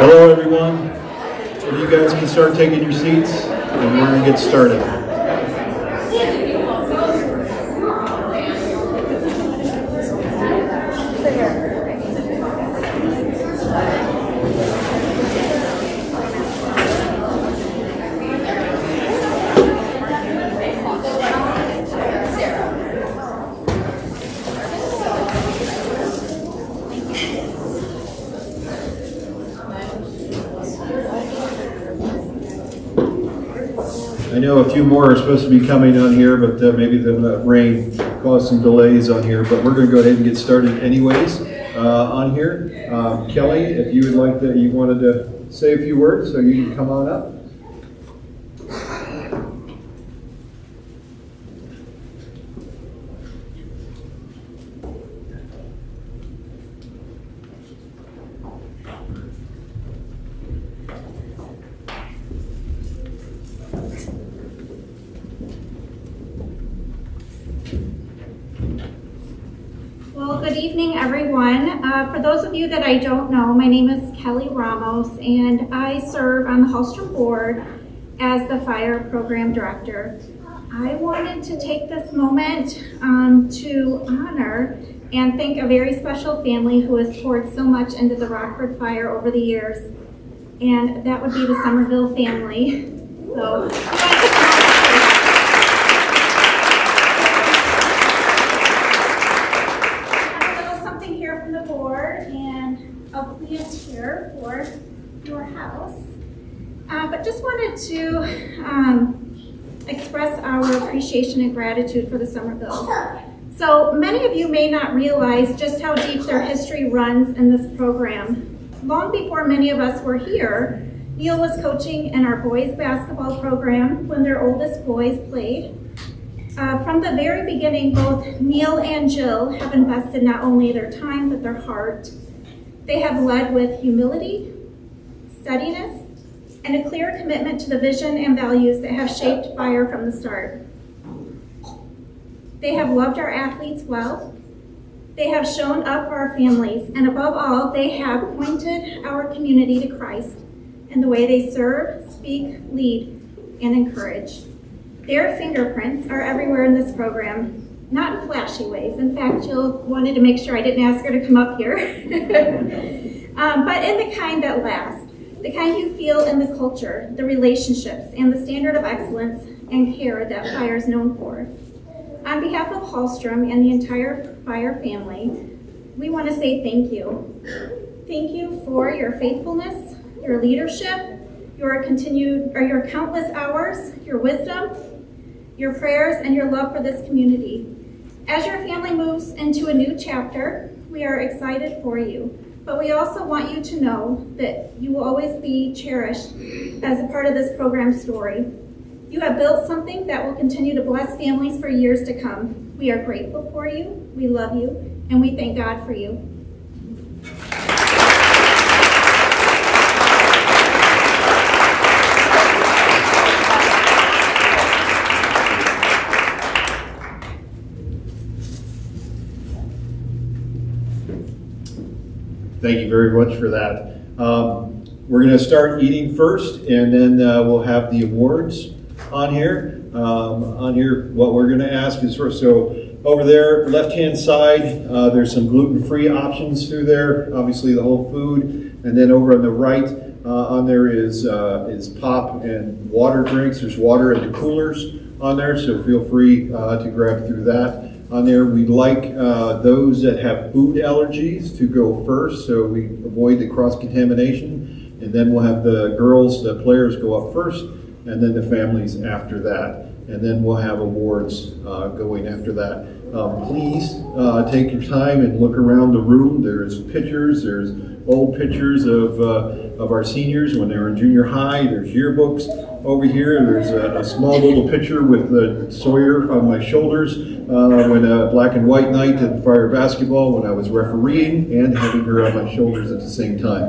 Hello, everyone. If you guys can start taking your seats, and we're going to get started. I know a few more are supposed to be coming on here, but maybe the rain caused some delays on here. But we're going to go ahead and get started anyways on here. Kelly, if you would like to, you wanted to say a few words, so you can come on up. Good evening, everyone. For those of you that I don't know, my name is Kelly Ramos, and I serve on the Hallstrom board as the Fire Program Director. I wanted to take this moment to honor and thank a very special family who has poured so much into the Rockford Fire over the years, and that would be the Somerville family. So. A plant here for your house. But just wanted to express our appreciation and gratitude for the Somervilles. So many of you may not realize just how deep their history runs in this program. Long before many of us were here, Neil was coaching in our boys basketball program when their oldest boys played. From the very beginning, both Neil and Jill have invested not only their time but their heart. They have led with humility, steadiness, and a clear commitment to the vision and values that have shaped Fire from the start. They have loved our athletes well. They have shown up for our families, and above all, they have pointed our community to Christ in the way they serve, speak, lead, and encourage. Their fingerprints are everywhere in this program. Not in flashy ways. In fact, Jill wanted to make sure I didn't ask her to come up here. But in the kind that lasts, the kind you feel in the culture, the relationships, and the standard of excellence and care that Fire is known for. On behalf of Hallstrom and the entire Fire family, we want to say thank you. Thank you for your faithfulness, your leadership, your countless hours, your wisdom, your prayers, and your love for this community. As your family moves into a new chapter, we are excited for you, but we also want you to know that you will always be cherished as a part of this program's story. You have built something that will continue to bless families for years to come. We are grateful for you, we love you, and we thank God for you. Thank you very much for that. We're going to start eating first, and then we'll have the awards on here. What we're going to ask is first, so over there, left-hand side, there's some gluten-free options through there, obviously the whole food. And then over on the right, on there is pop and water drinks. There's water in the coolers on there, so feel free to grab through that. On there, we'd like those that have food allergies to go first, so we avoid the cross-contamination. And then we'll have the players go up first, and then the families after that. And then we'll have awards going after that. Please take your time and look around the room. There's old pictures of our seniors when they were in junior high. There's yearbooks over here. There's a small little picture with Sawyer on my shoulders when a black and white night at Fire basketball when I was refereeing and having her on my shoulders at the same time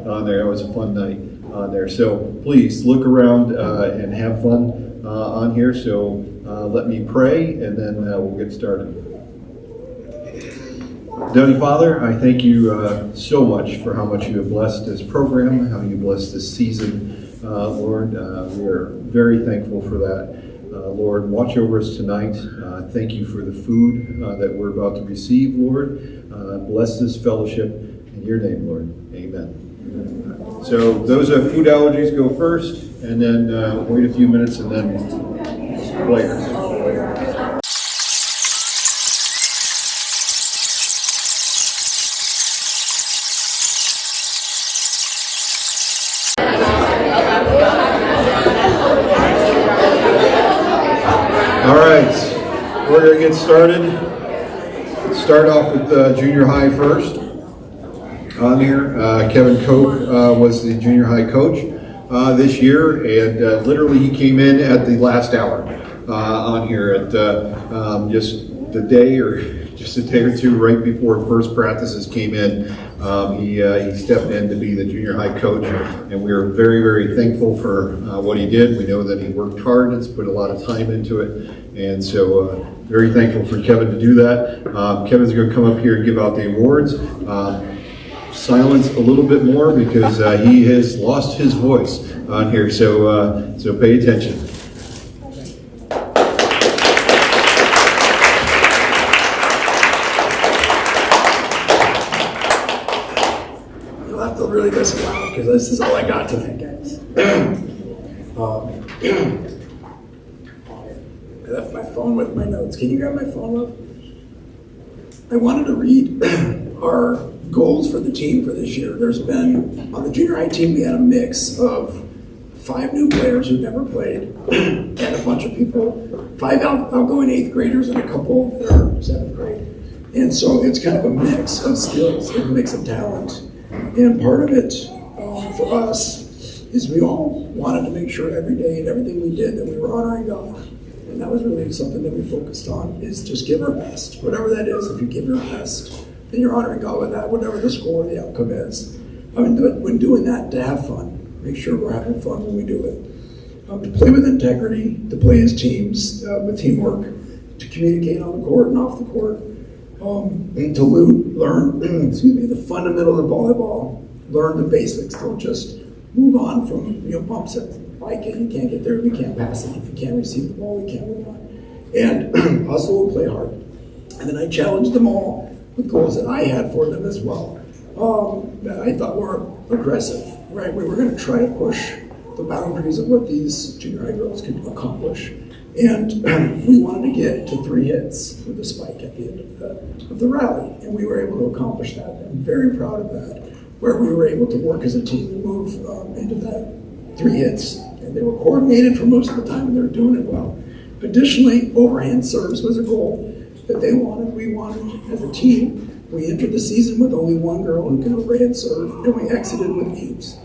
on there. It was a fun night on there. So please look around and have fun on here. So let me pray and then we'll get started. Heavenly Father, I thank you so much for how much you have blessed this program, how you blessed this season, Lord. We are very thankful for that. Lord, watch over us tonight. Thank you for the food that we're about to receive, Lord. Bless this fellowship in your name, Lord. Amen. So those who have food allergies go first, and then wait a few minutes, and then players. All right, we're going to get started. Start off with junior high first. On here, Kevin Cope was the junior high coach this year, and literally he came in at the last hour on here at just the day or just a day or two right before first practices came in. He stepped in to be the junior high coach, and we are very, very thankful for what he did. We know that he worked hard and put a lot of time into it, and so very thankful for Kevin to do that. Kevin's going to come up here and give out the awards. Silence a little bit more because he has lost his voice on here, so pay attention. You'll have to really listen loud because this is all I got tonight, guys. I left my phone with my notes. Can you grab my phone up? I wanted to read our goals for the team for this year. There's been, on the junior high team, we had a mix of 5 new players who've never played and a bunch of people, 5 outgoing 8th graders and a couple that are 7th grade. And so it's kind of a mix of skills and a mix of talent. And part of it for us is we all wanted to make sure every day and everything we did that we were honoring God. And that was really something that we focused on, is just give our best. Whatever that is, if you give your best, then you're honoring God with that, whatever the score or the outcome is. I mean, when doing that, to have fun. Make sure we're having fun when we do it. To play with integrity, to play as teams with teamwork, to communicate on the court and off the court, and to learn the fundamentals of volleyball, learn the basics. Don't just move on from bumps at bike. You can't get there if you can't pass it. If you can't receive the ball, we can't move on. And hustle and play hard. And then I challenged them all with goals that I had for them as well, that I thought were aggressive, right? We were going to try to push the boundaries of what these junior high girls could accomplish. And we wanted to get to 3 hits with a spike at the end of the rally, and we were able to accomplish that. I'm very proud of that, where we were able to work as a team and move into that 3 hits. And they were coordinated for most of the time, and they were doing it well. Additionally, overhand serves was a goal that they wanted, we wanted as a team. We entered the season with only 1 girl who could overhand serve, and we exited with 8.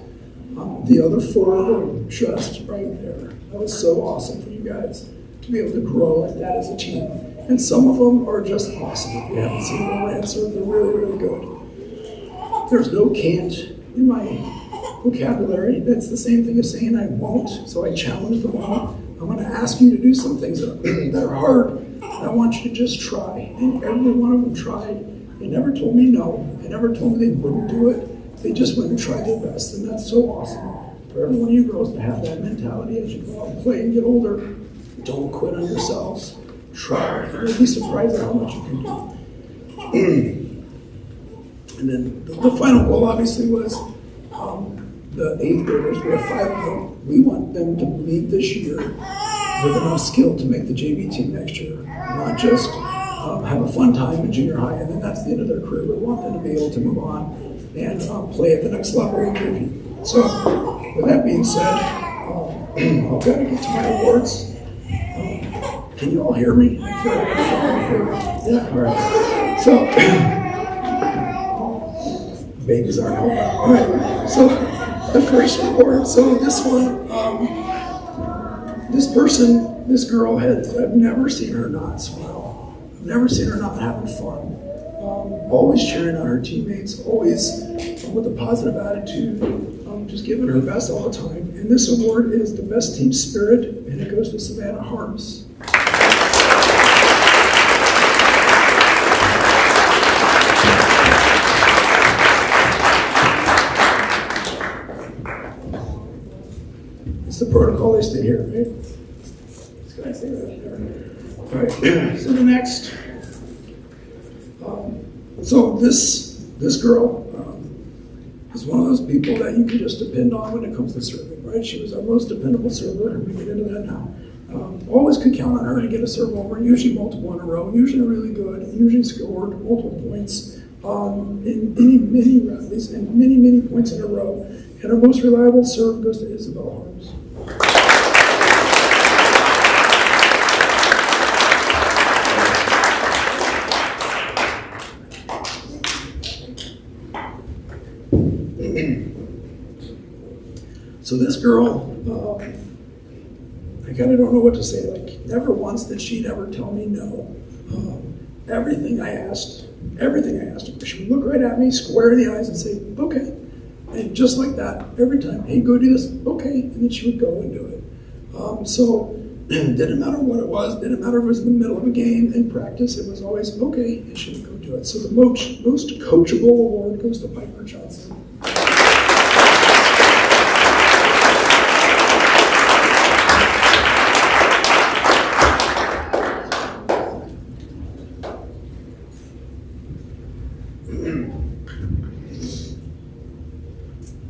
The other 4 were just right there. That was so awesome for you guys to be able to grow like that as a team. And some of them are just awesome. If you haven't seen them overhand serve, they're really, really good. There's no can't in my vocabulary. That's the same thing as saying I won't, so I challenge them all. I'm going to ask you to do some things that are hard. I want you to just try. And every one of them tried. They never told me no. They never told me they wouldn't do it. They just went and tried their best. And that's so awesome for every one of you girls to have that mentality as you go out and play and get older. Don't quit on yourselves. Try. You'll be surprised at how much you can do. And then the final goal obviously was the 8th graders. We have 5 of them. We want them to leave this year with enough skill to make the JV team next year, not just have a fun time in junior high and then that's the end of their career. We want them to be able to move on and play at the next level in JV. So, with that being said, I've got to get to my awards. Can you all hear me? I feel like yeah, all right. So, babies aren't home. All right. So, the first award. So this one, this girl I've never seen her not smile. I've never seen her not having fun. Always cheering on her teammates, always with a positive attitude, just giving her best all the time. And this award is the best team spirit, and it goes to Savannah Harms. recall they stayed here, right? This guy stayed right there. All right, so the next. So this girl is one of those people that you can just depend on when it comes to serving, right? She was our most dependable server, and we get into that now. Always could count on her to get a serve over, usually multiple in a row, usually really good, usually scored multiple points in many rallies and many points in a row. And our most reliable serve goes to Isabel Harms. So this girl, I kind of don't know what to say. Like, never once did she ever tell me no. Everything I asked her, she would look right at me, square in the eyes, and say, okay. And just like that, every time, hey, go do this, okay. And then she would go and do it. So didn't matter what it was, didn't matter if it was in the middle of a game, in practice, it was always okay, and she would go do it. So the most coachable award goes to Piper Johnson.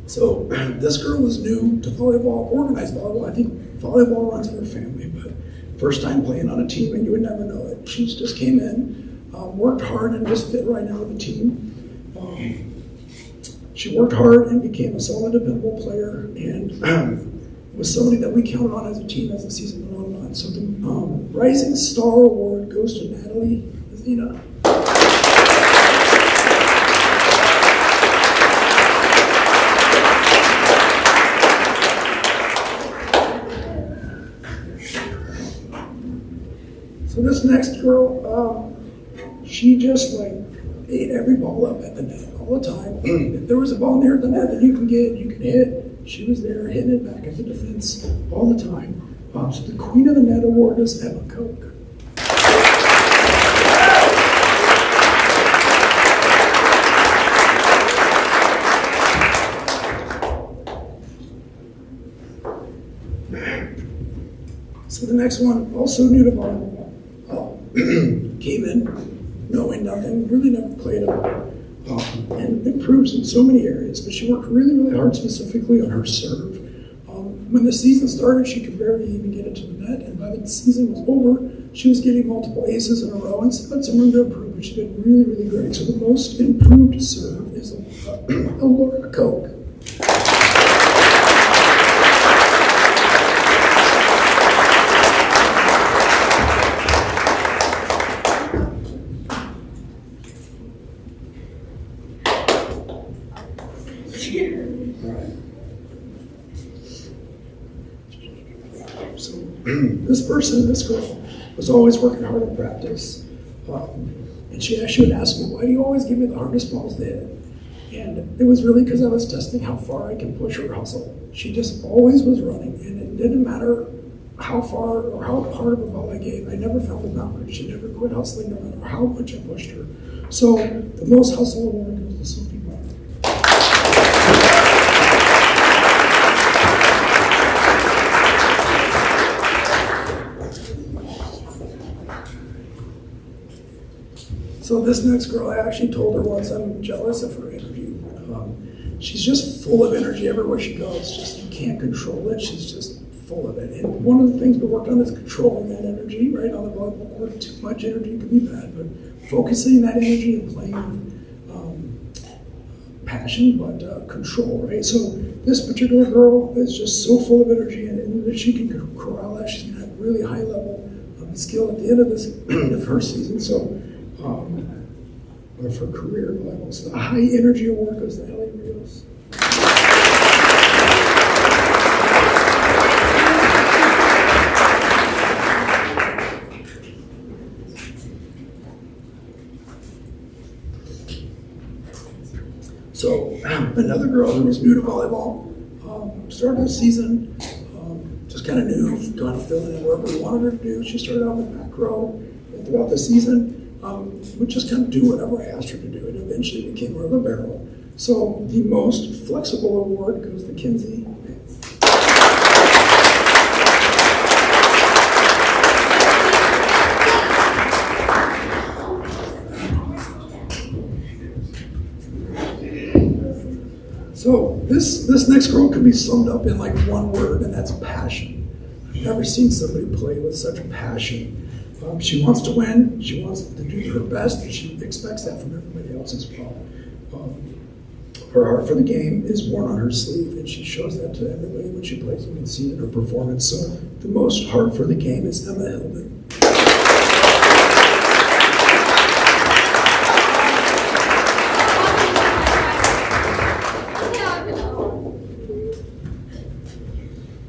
So this girl was new to volleyball, organized volleyball. I think volleyball runs in her family, but first time playing on a team, and you would never know it. She just came in, worked hard, and just fit right in with the team. She worked hard and became a solid, dependable player, and was somebody that we counted on as a team as the season went on. So the Rising Star Award goes to Natalie Zina. So this next girl, she just like ate every ball up at the net all the time. If there was a ball near the net that you can hit, she was there hitting it back at the defense all the time. So the Queen of the Net Award is Emma Koch. So the next one, also new to volleyball. Came in knowing nothing, really never played at all, and improves in so many areas, but she worked really hard specifically on her serve. When the season started, she could barely even get it to the net, and by the season was over, she was getting multiple aces in a row and still had some room to improve, but she did really great. So the most improved serve is Laura Koch. So this girl, was always working hard in practice. And she would ask me, why do you always give me the hardest balls to hit? And it was really because I was testing how far I can push her hustle. She just always was running, and it didn't matter how far or how hard of a ball I gave. I never found the boundary. She never quit hustling no matter how much I pushed her. So the most hustle award goes to Sophie Brown. So this next girl, I actually told her once I'm jealous of her energy. She's just full of energy everywhere she goes. Just you can't control it. She's just full of it. And one of the things we worked on is controlling that energy, right? On the volleyball court, too much energy can be bad, but focusing that energy and playing with passion, but control, right? So this particular girl is just so full of energy, and if she can corral that, she's going to have a really high level of skill at the end of this of her season. So. Of her career level. So the high energy award goes to Ellie Rios. So another girl who was new to volleyball, started the season, just kind of knew, kind of filling in wherever we wanted her to do. She started out in the back row, and throughout the season, would just kind of do whatever I asked her to do, and eventually became more of a barrel. So the most flexible award goes to Kinsey Vance. So this next girl can be summed up in like one word, and that's passion. I've never seen somebody play with such passion. She wants to win. She wants to do her best, and she expects that from everybody else as well. Her heart for the game is worn on her sleeve, and she shows that to everybody when she plays. You can see it in her performance. So the most heart for the game is Emma Hillman.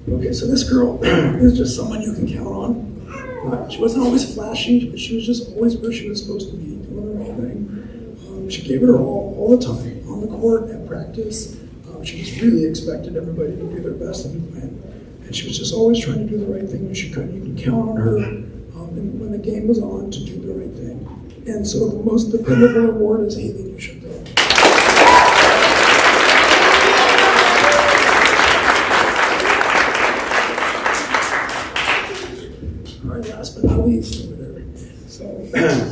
Okay, so this girl is just someone you can count on. She wasn't always flashy, but she was just always where she was supposed to be, doing the right thing. She gave it her all the time, on the court, at practice. She just really expected everybody to do their best and to win. And she was just always trying to do the right thing when she could. You can count on her, and when the game was on, to do the right thing. And so the most dependable award is Haley Newshintel. Last but not least, over there. So,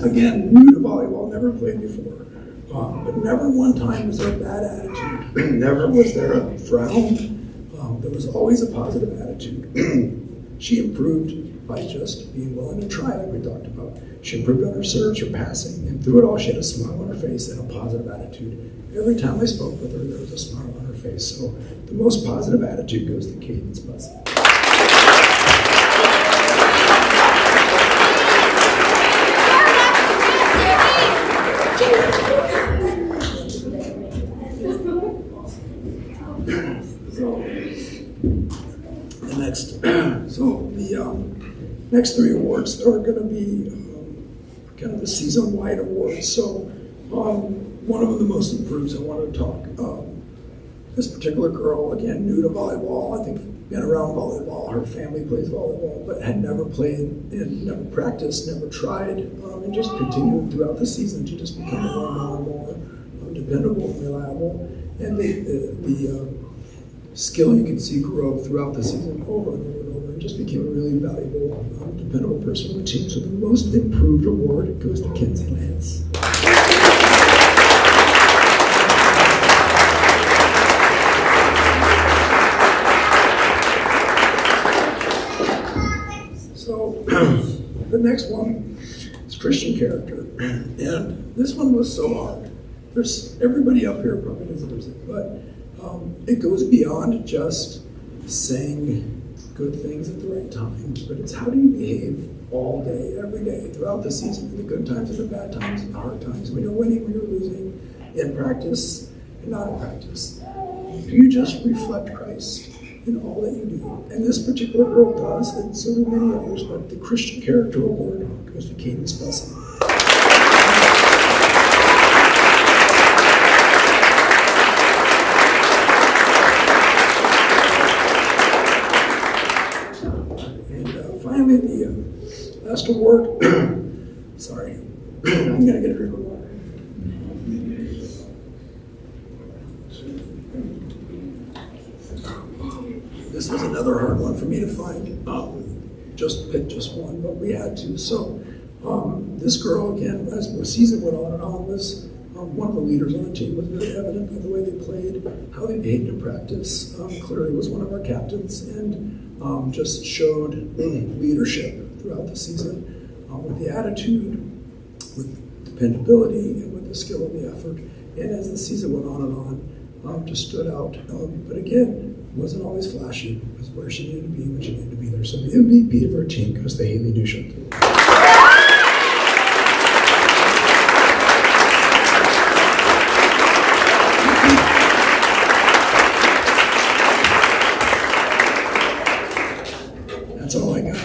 again, new to volleyball, never played before. But never one time was there a bad attitude. Never was there a frown. There was always a positive attitude. She improved by just being willing to try, like we talked about. She improved on her serves, her passing, and through it all, she had a smile on her face and a positive attitude. Every time I spoke with her, there was a smile on her face. So, the most positive attitude goes to Cadence Bussey. The next three awards are going to be kind of the season-wide awards. So one of them, the most improved, I wanted to talk. This particular girl, again, new to volleyball, I think been around volleyball, her family plays volleyball, but had never played and never practiced, never tried, and just continued throughout the season to just become more and more dependable and reliable. And the skill you can see grow throughout the season over and over and over, and just became a really valuable, dependable person on the team. So the most improved award goes to Kenzie Lance. So the next one is Christian character, and this one was so hard. There's everybody up here probably deserves it, but it goes beyond just saying good things at the right time, but it's how do you behave all day, every day, throughout the season, in the good times and the bad times and the hard times, when you're winning, when you're losing, in practice and not in practice. Do you just reflect Christ in all that you do? And this particular girl does, and so do many others, but the Christian Character Award goes to Cadence Bussey. Finally, the last award. Sorry, I'm gonna get a drink of water. This was another hard one for me to find. Just pick just one, but we had to. So this girl, again, as the season went on and on, was one of the leaders on the team. Was very evident by the way they played, how they behaved in practice. Clearly was one of our captains, and just showed leadership throughout the season with the attitude, with dependability, and with the skill and the effort. And as the season went on and on, just stood out. But again, wasn't always flashy. Was where she needed to be when she needed to be there. So the MVP of our team goes to Haley Newshintel. That's all I got.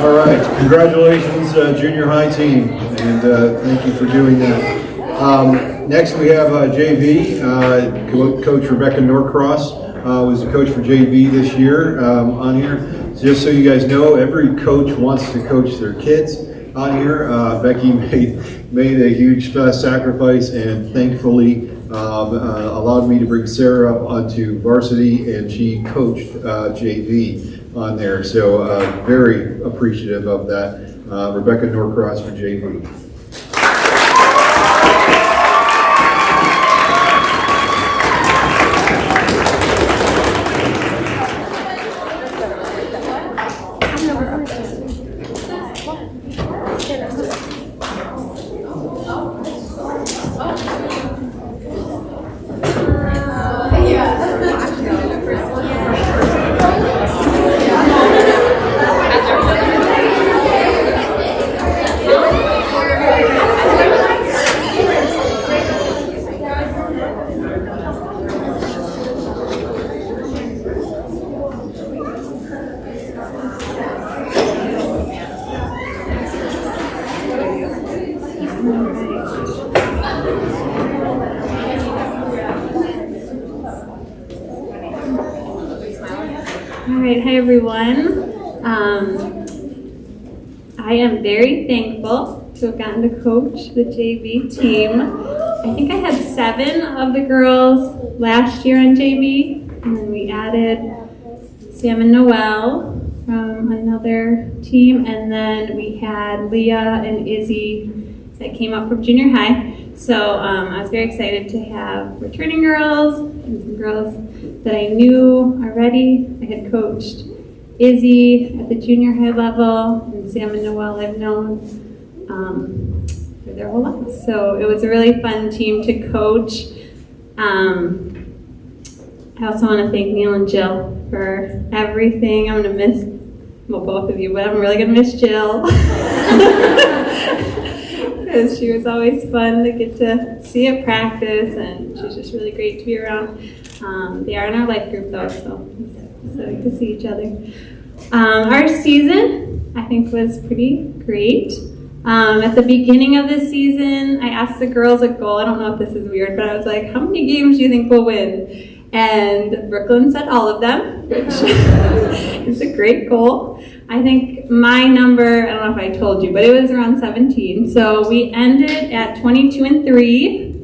All right, congratulations, junior high team, and thank you for doing that. Next we have JV, Coach Rebecca Norcross was the coach for JV this year on here. Just so you guys know, every coach wants to coach their kids on here. Becky made made a huge sacrifice and thankfully allowed me to bring Sarah up onto varsity, and she coached JV on there. So very appreciative of that. Rebecca Norcross for JV. All right, hi everyone. I am very thankful to have gotten to coach the JV team. I think I had 7 of the girls last year on JV, and then we added Sam and Noelle from another team, and then we had Leah and Izzy that came up from junior high. So I was very excited to have returning girls and some girls that I knew already. I had coached Izzy at the junior high level, and Sam and Noelle I've known for their whole lives. So it was a really fun team to coach. I also want to thank Neil and Jill for everything. I'm going to miss, well, both of you, but I'm really going to miss Jill. Because she was always fun to get to see at practice, and she's just really great to be around. They are in our life group though, so it's exciting to see each other. Our season, I think, was pretty great. At the beginning of the season, I asked the girls a goal. I don't know if this is weird, but I was like, how many games do you think we'll win? And Brooklyn said all of them, which is a great goal. I think my number, I don't know if I told you, but it was around 17. So we ended at 22-3.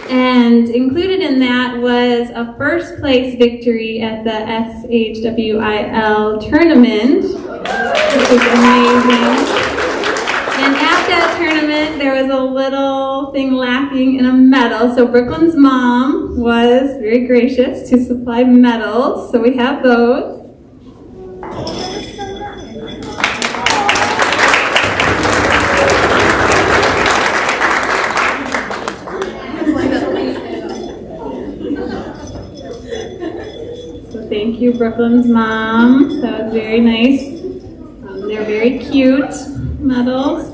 And included in that was a first place victory at the SHWIL tournament, which was amazing. And at that tournament, there was a little thing lacking in a medal. So Brooklyn's mom was very gracious to supply medals. So we have those. So thank you, Brooklyn's mom. That was very nice. They're very cute medals.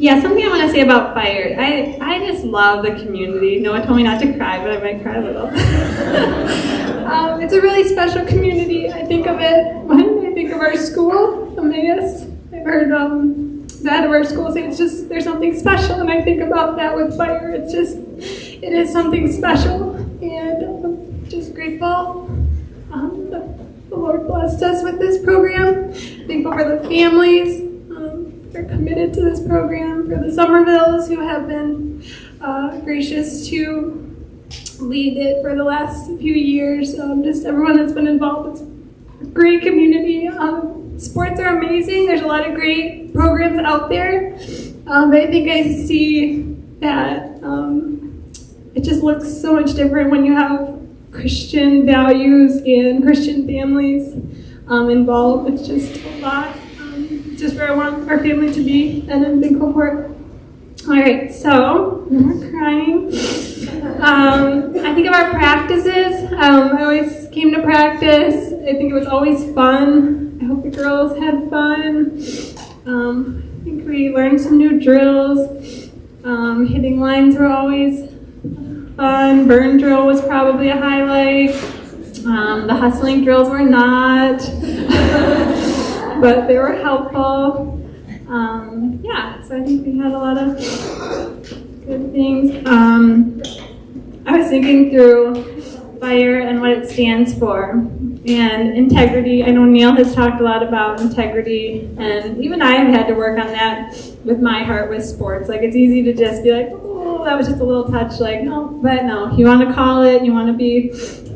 Yeah, something I want to say about Fire. I just love the community. Noah told me not to cry, but I might cry a little. It's a really special community. I think of it when I think of our school, Emmaus. I've heard the head of our school say there's something special, and I think about that with Fire. It is something special, and I'm just grateful. The Lord blessed us with this program. Thankful for the families who are committed to this program, for the Somervilles who have been gracious to lead it for the last few years. Just everyone that's been involved. It's a great community. Sports are amazing. There's a lot of great programs out there. But I think I see that it just looks so much different when you have Christian values and Christian families involved. It's just a lot. Just where I want our family to be, and I'm thankful for it. All right, so no more crying. I think of our practices. I always came to practice. I think it was always fun. I hope the girls had fun. I think we learned some new drills. Hitting lines were always fun. Burn drill was probably a highlight. The hustling drills were not, but they were helpful. Yeah, so I think we had a lot of good things. I was thinking through FIRE and what it stands for. And integrity, I know Neil has talked a lot about integrity, and even I have had to work on that with my heart with sports. Like, it's easy to just be like, oh, that was just a little touch, like, no, but no, you want to call it, you want to be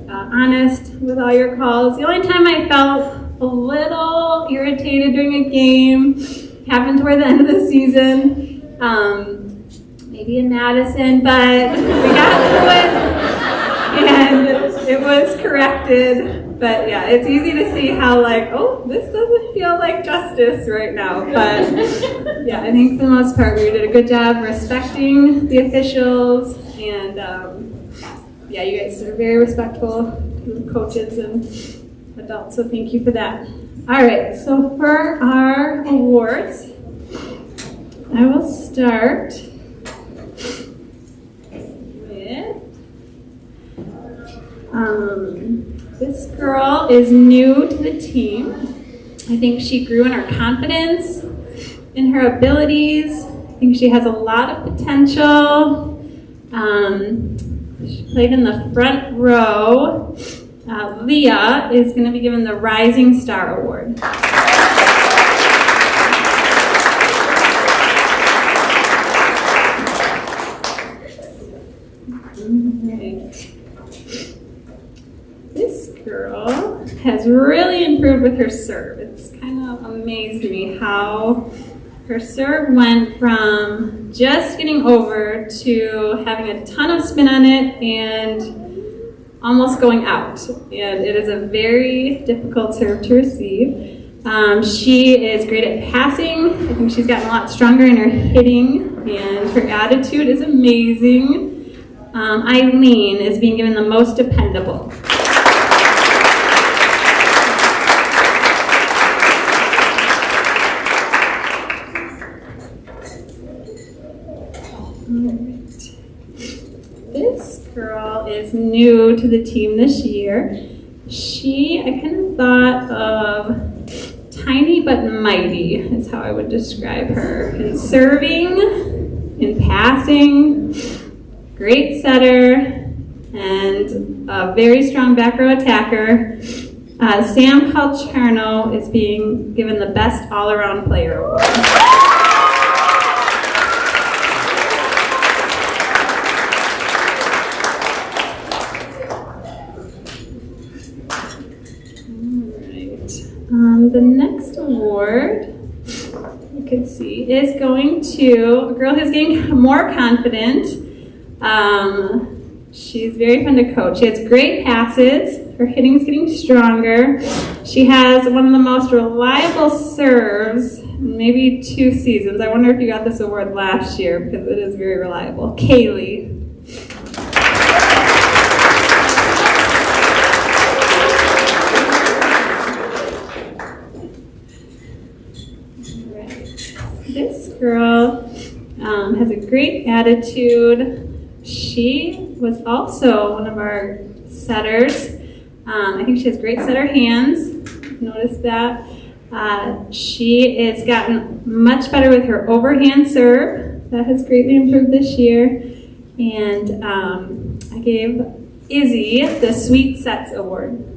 honest with all your calls. The only time I felt a little irritated during a game happened toward the end of the season, maybe in Madison, but we got through it, and it was corrected. But yeah, it's easy to see how, like, oh, this doesn't feel like justice right now. But yeah, I think for the most part we did a good job respecting the officials, and yeah, you guys are very respectful to the coaches and adults, so thank you for that. All right, so for our awards, I will start with this girl is new to the team. I think she grew in her confidence, in her abilities. I think she has a lot of potential. She played in the front row. Leah is going to be given the Rising Star Award. Girl has really improved with her serve. It's kind of amazed me how her serve went from just getting over to having a ton of spin on it and almost going out. And it is a very difficult serve to receive. She is great at passing. I think she's gotten a lot stronger in her hitting, and her attitude is amazing. Eileen is being given the most dependable. This girl is new to the team this year. I kind of thought of tiny but mighty is how I would describe her. In serving, in passing, great setter, and a very strong back row attacker. Sam Calcherno is being given the Best All-Around Player Award. The next award, you can see, is going to a girl who's getting more confident. She's very fun to coach. She has great passes. Her hitting's getting stronger. She has one of the most reliable serves in maybe 2 seasons. I wonder if you got this award last year because it is very reliable. Kaylee. This girl has a great attitude. She was also one of our setters. I think she has great setter hands. Notice that. She has gotten much better with her overhand serve. That has greatly improved this year. And I gave Izzy the Sweet Sets Award.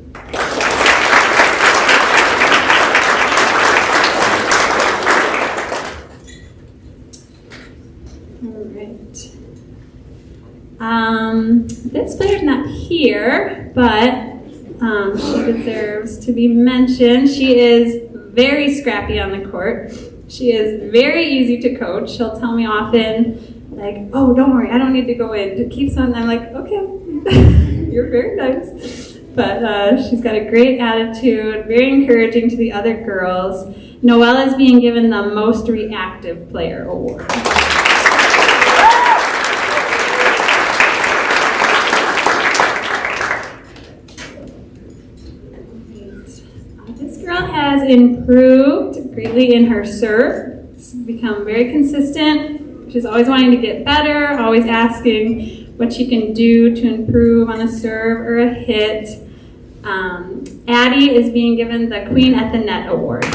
This player's not here, but she deserves to be mentioned. She is very scrappy on the court. She is very easy to coach. She'll tell me often, like, oh, don't worry, I don't need to go in. It keeps on. I'm like, okay, you're very nice. But she's got a great attitude, very encouraging to the other girls. Noelle is being given the Most Reactive Player Award. Has improved greatly in her serve. It's become very consistent. She's always wanting to get better, always asking what she can do to improve on a serve or a hit. Addie is being given the Queen at the Net Award.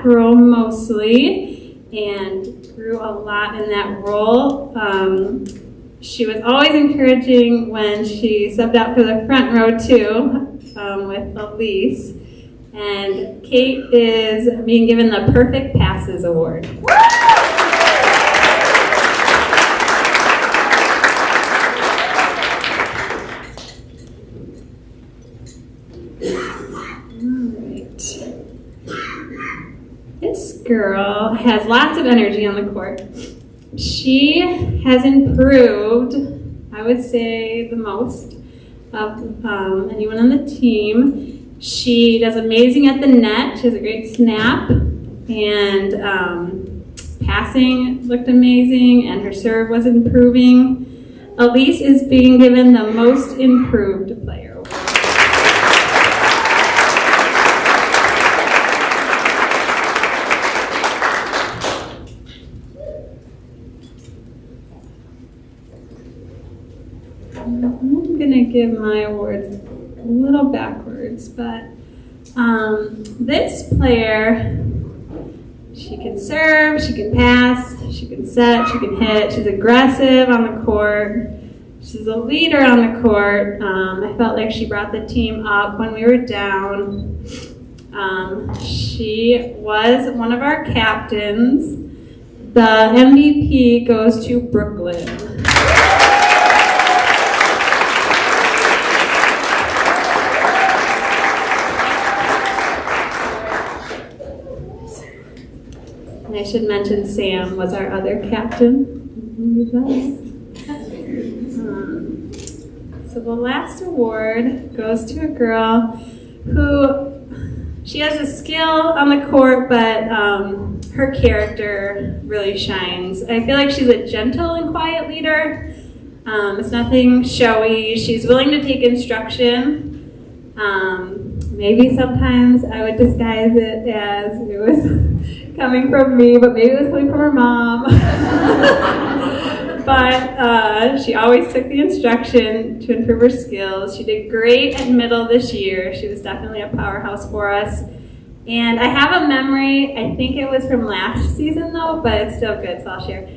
back row mostly and grew a lot in that role. She was always encouraging when she subbed out for the front row too, with Elise. And Kate is being given the Perfect Passes Award. This girl has lots of energy on the court. She has improved, I would say, the most of anyone on the team. She does amazing at the net. She has a great snap, and passing looked amazing, and her serve was improving. Elise is being given the Most Improved Player award. I'm gonna give my awards a little backwards, but this player, she can serve, she can pass, she can set, she can hit, she's aggressive on the court, she's a leader on the court. I felt like she brought the team up when we were down. She was one of our captains. The MVP goes to Brooklyn. And I should mention Sam was our other captain. So the last award goes to a girl who, she has a skill on the court, but her character really shines. I feel like she's a gentle and quiet leader. It's nothing showy. She's willing to take instruction. Maybe sometimes I would disguise it as it was coming from me, but maybe it was coming from her mom. But she always took the instruction to improve her skills. She did great at middle this year. She was definitely a powerhouse for us. And I have a memory, I think it was from last season though, but it's still good, so I'll share.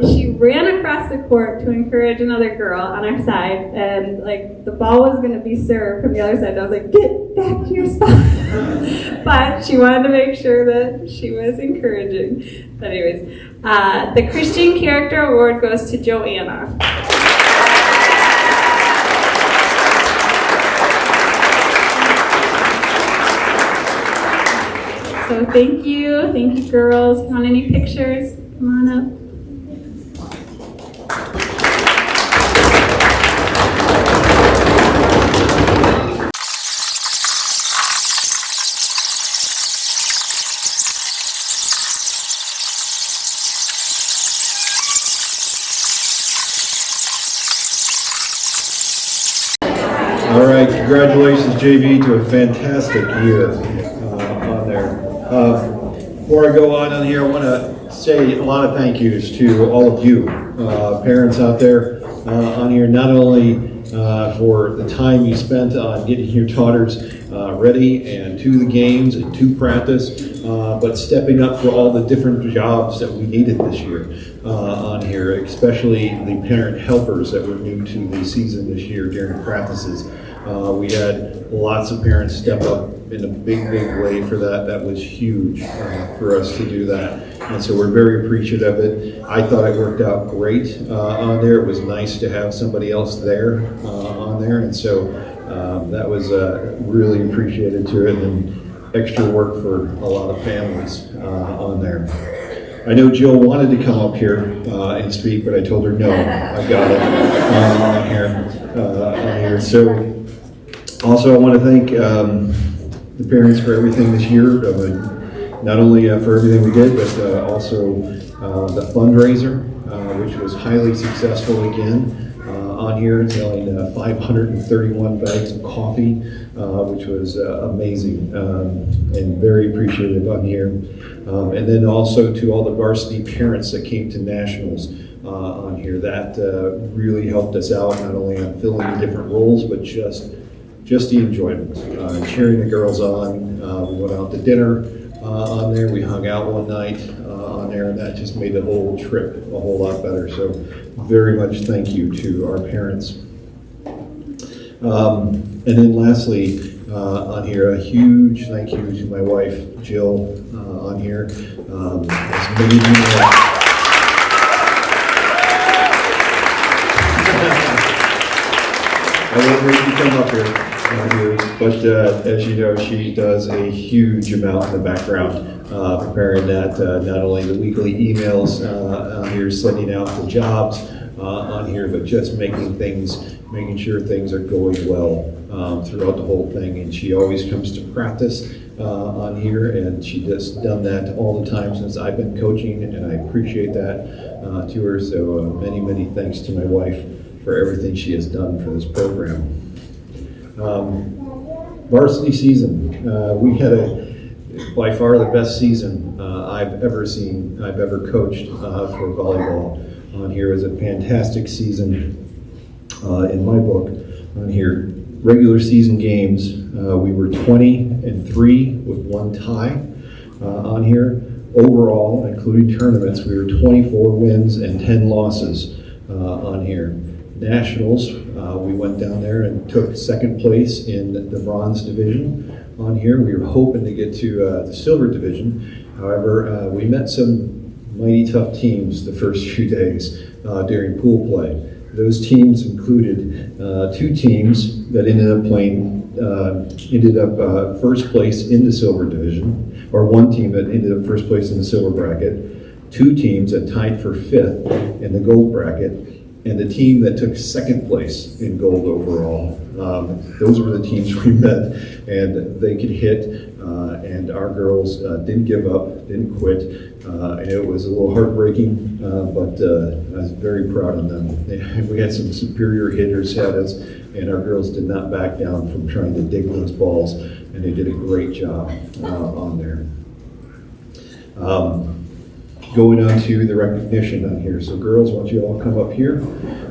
She ran across the court to encourage another girl on our side, and like the ball was going to be served from the other side. I was like, get back to your spot. But she wanted to make sure that she was encouraging. But anyways, the Christian Character Award goes to Joanna. So thank you girls. If you want any pictures, come on up. All right, congratulations, JV, to a fantastic year on there. Before I go on here, I want to say a lot of thank yous to all of you, parents out there on here, not only for the time you spent on getting your daughters ready and to the games and to practice, but stepping up for all the different jobs that we needed this year on here, especially the parent helpers that were new to the season this year during practices. We had lots of parents step up in a big way for that. That was huge for us to do that. And so we're very appreciative of it. I thought it worked out great on there. It was nice to have somebody else there on there. And so that was really appreciated to it, and extra work for a lot of families on there. I know Jill wanted to come up here and speak, but I told her no, I got it on here. So also I want to thank the parents for everything this year, not only for everything we did, but also the fundraiser, which was highly successful again. On here, selling 531 bags of coffee, which was amazing and very appreciated on here. And then also to all the varsity parents that came to nationals on here. That really helped us out, not only on filling the different roles, but just the enjoyment, cheering the girls on. We went out to dinner on there. We hung out one night on there, and that just made the whole trip a whole lot better. So very much thank you to our parents. And then lastly, on here, a huge thank you to my wife, Jill, on here. As many of you know, I won't make you come up here, but as you know, she does a huge amount in the background, preparing that, not only the weekly emails on here, sending out the jobs on here, but just making sure things are going well throughout the whole thing. And she always comes to practice on here, and she has done that all the time since I've been coaching, and I appreciate that to her. So many, many thanks to my wife for everything she has done for this program. Varsity season. We had by far the best season I've ever coached for volleyball. On here is a fantastic season in my book. On here, regular season games, we were 20-3 with one tie. On here, overall, including tournaments, we were 24 wins and 10 losses on here. Nationals, we went down there and took second place in the bronze division. On here, we were hoping to get to the silver division. However, we met some mighty tough teams the first few days during pool play. Those teams included two teams that ended up first place in the silver division, or one team that ended up first place in the silver bracket, two teams that tied for fifth in the gold bracket, and the team that took second place in gold overall. Those were the teams we met, and they could hit, and our girls didn't give up, didn't quit. And it was a little heartbreaking, but I was very proud of them. We had some superior hitters at us, and our girls did not back down from trying to dig those balls, and they did a great job on there. Going on to the recognition on here. So girls, why don't you all come up here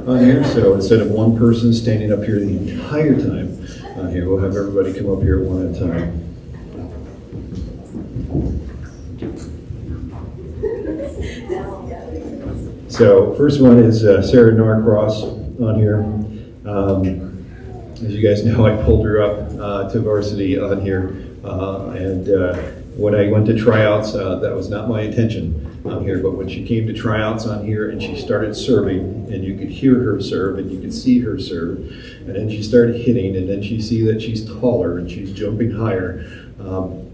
on here. So instead of one person standing up here the entire time on here, we'll have everybody come up here one at a time. So first one is Sarah Norcross on here. As you guys know, I pulled her up to varsity on here, and when I went to tryouts, that was not my intention on here, but when she came to tryouts on here and she started serving, and you could hear her serve and you could see her serve, and then she started hitting, and then you see that she's taller and she's jumping higher,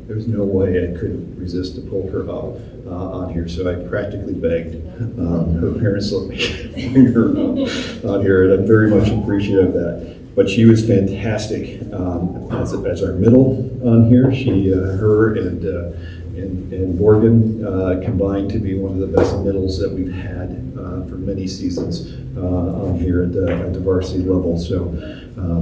there's no way I couldn't resist to pull her up on here. So I practically begged her parents to let me bring her up on here, and I'm very much appreciative of that. But she was fantastic as our middle on here. Her and Morgan combined to be one of the best middles that we've had for many seasons on here at the varsity level. So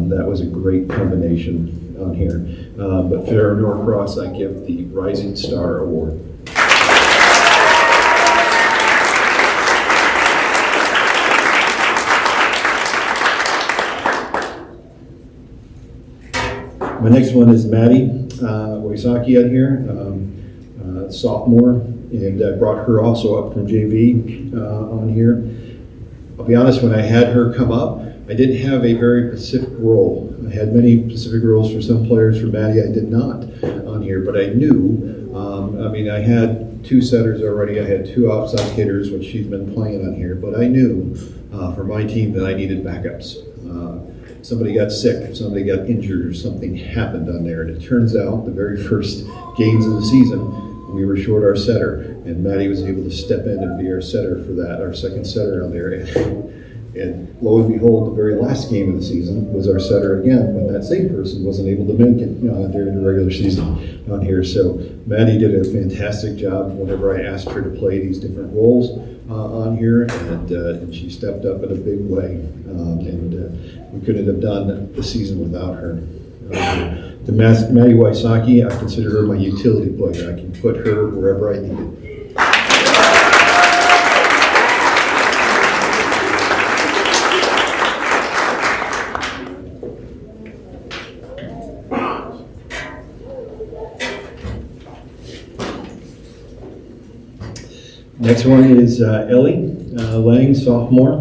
that was a great combination on here. But for Norcross, I give the Rising Star Award. My next one is Maddie Waisaki out here, sophomore, and I brought her also up from JV on here. I'll be honest, when I had her come up, I didn't have a very specific role. I had many specific roles for some players. For Maddie, I did not on here, but I knew, I had two setters already. I had two outside hitters, which she's been playing on here, but I knew for my team that I needed backups. Somebody got sick, somebody got injured, or something happened on there. And it turns out the very first games of the season, we were short our setter, and Maddie was able to step in and be our setter for that, our second setter on there. And lo and behold, the very last game of the season was our setter again, when that same person wasn't able to make it during the regular season on here. So Maddie did a fantastic job whenever I asked her to play these different roles on here, and she stepped up in a big way, and we couldn't have done the season without her. To Maddie Waisaki, I consider her my utility player. I can put her wherever I need it. Next one is Ellie Lang, sophomore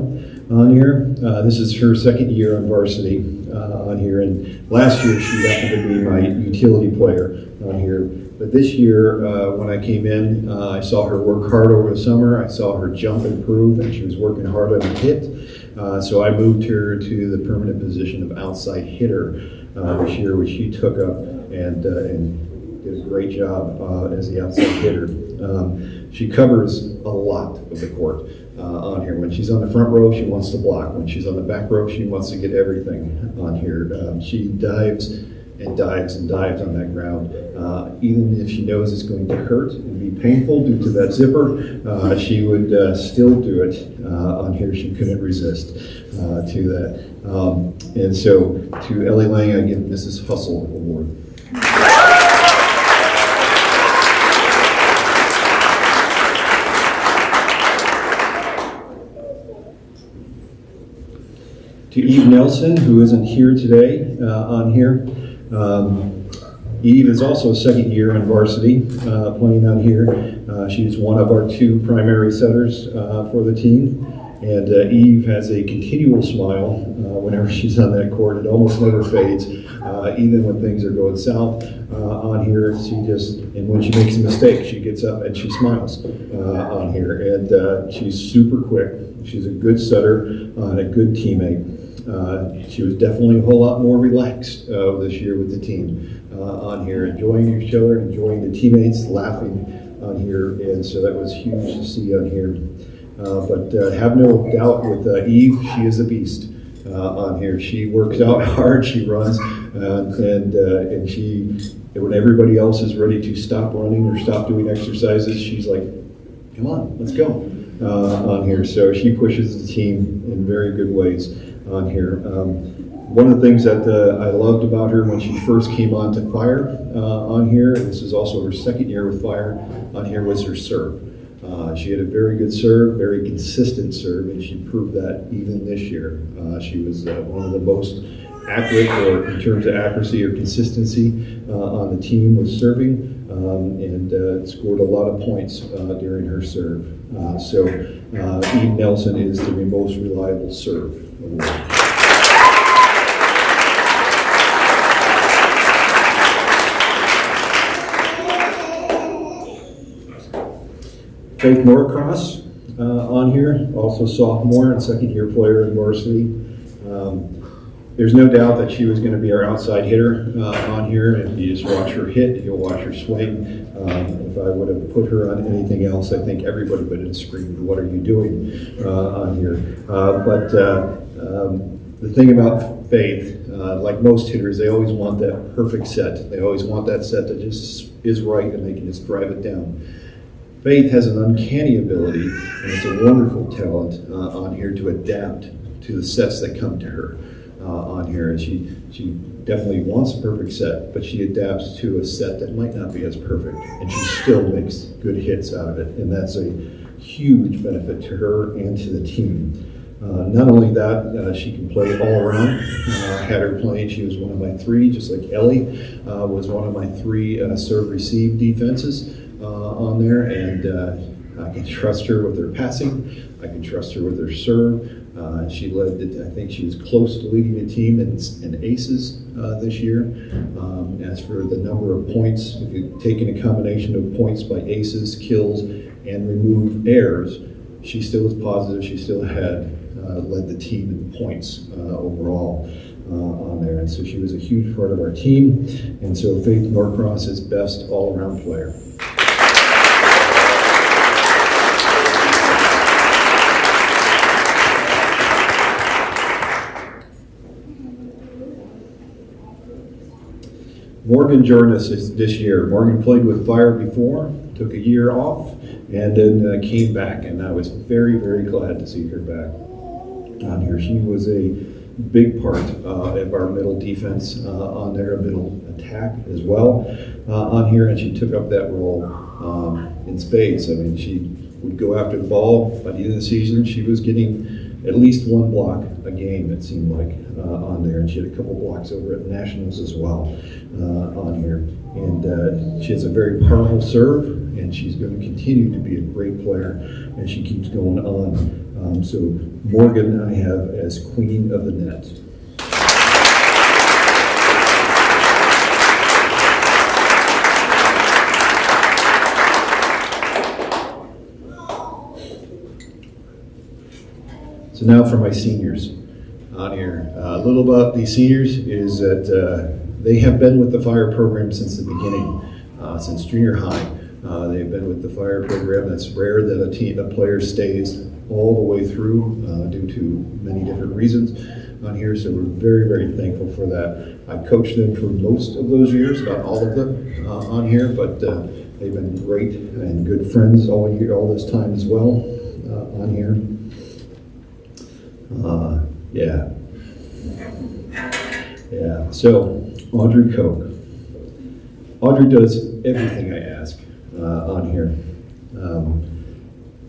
on here. This is her second year on varsity on here, and last year she happened to be my utility player on here. But this year, when I came in, I saw her work hard over the summer. I saw her jump improve, and she was working hard on the hit. So I moved her to the permanent position of outside hitter this year, which she took up and did a great job as the outside hitter. She covers a lot of the court on here. When she's on the front row, she wants to block. When she's on the back row, she wants to get everything on here. She dives and dives and dives on that ground. Even if she knows it's going to hurt and be painful due to that zipper, she would still do it on here. She couldn't resist to that. And so to Ellie Lang, I give Mrs. Hustle Award. To Eve Nelson, who isn't here today on here. Eve is also a second year in varsity playing on here. She's one of our two primary setters for the team. And Eve has a continual smile whenever she's on that court. It almost never fades, even when things are going south on here. And when she makes a mistake, she gets up and she smiles on here. And she's super quick. She's a good setter and a good teammate. She was definitely a whole lot more relaxed this year with the team on here, enjoying each other, enjoying the teammates, laughing on here, and so that was huge to see on here. But have no doubt with Eve, she is a beast on here. She works out hard, she runs, and she, when everybody else is ready to stop running or stop doing exercises, she's like, come on, let's go on here. So she pushes the team in very good ways on here. One of the things that I loved about her when she first came on to Fire on here, and this is also her second year with Fire on here, was her serve. She had a very good serve, very consistent serve, and she proved that even this year. She was one of the most accurate, or in terms of accuracy or consistency on the team with serving, and scored a lot of points during her serve. So Eve Nelson is the most reliable serve award. Faith Norcross on here, also sophomore and second year player in varsity. There's no doubt that she was going to be our outside hitter on here. If you just watch her hit, you'll watch her swing. If I would have put her on anything else, I think everybody would have screamed, "What are you doing?" on here. But the thing about Faith, like most hitters, they always want that perfect set. They always want that set that just is right and they can just drive it down. Faith has an uncanny ability, and it's a wonderful talent on here to adapt to the sets that come to her on here. And she definitely wants a perfect set, but she adapts to a set that might not be as perfect, and she still makes good hits out of it, and that's a huge benefit to her and to the team. Not only that, she can play all around. I had her playing, she was one of my three, just like Ellie was one of my three serve-receive defenses on there, and I can trust her with her passing. I can trust her with her serve. She led, I think she was close to leading the team in aces this year. As for the number of points, if you take in a combination of points by aces, kills, and remove errors, she still was positive. She still had led the team in points overall on there. And so she was a huge part of our team. And so Faith Norcross is best all-around player. Morgan joined us this year. Morgan played with Fire before, took a year off, and then came back, and I was very, very glad to see her back on here. She was a big part of our middle defense on there, middle attack as well on here, and she took up that role in spades. I mean, she would go after the ball. By the end of the season, she was getting at least one block a game, it seemed like, on there. And she had a couple blocks over at Nationals as well on here. And she has a very powerful serve, and she's going to continue to be a great player as she keeps going on. So Morgan I have as queen of the net. So now for my seniors on here. A little about these seniors is that they have been with the fire program since the beginning, since junior high. They've been with the fire program. That's rare that a player stays all the way through due to many different reasons on here. So we're very, very thankful for that. I coached them for most of those years, not all of them on here, but they've been great and good friends all this time as well on here. So Audrey Koch. Audrey does everything I ask on here.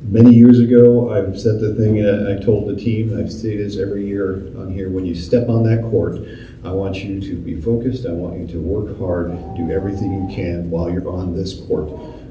Many years ago, I've said the thing, and I told the team, I've stated this every year on here, when you step on that court, I want you to be focused, I want you to work hard, do everything you can while you're on this court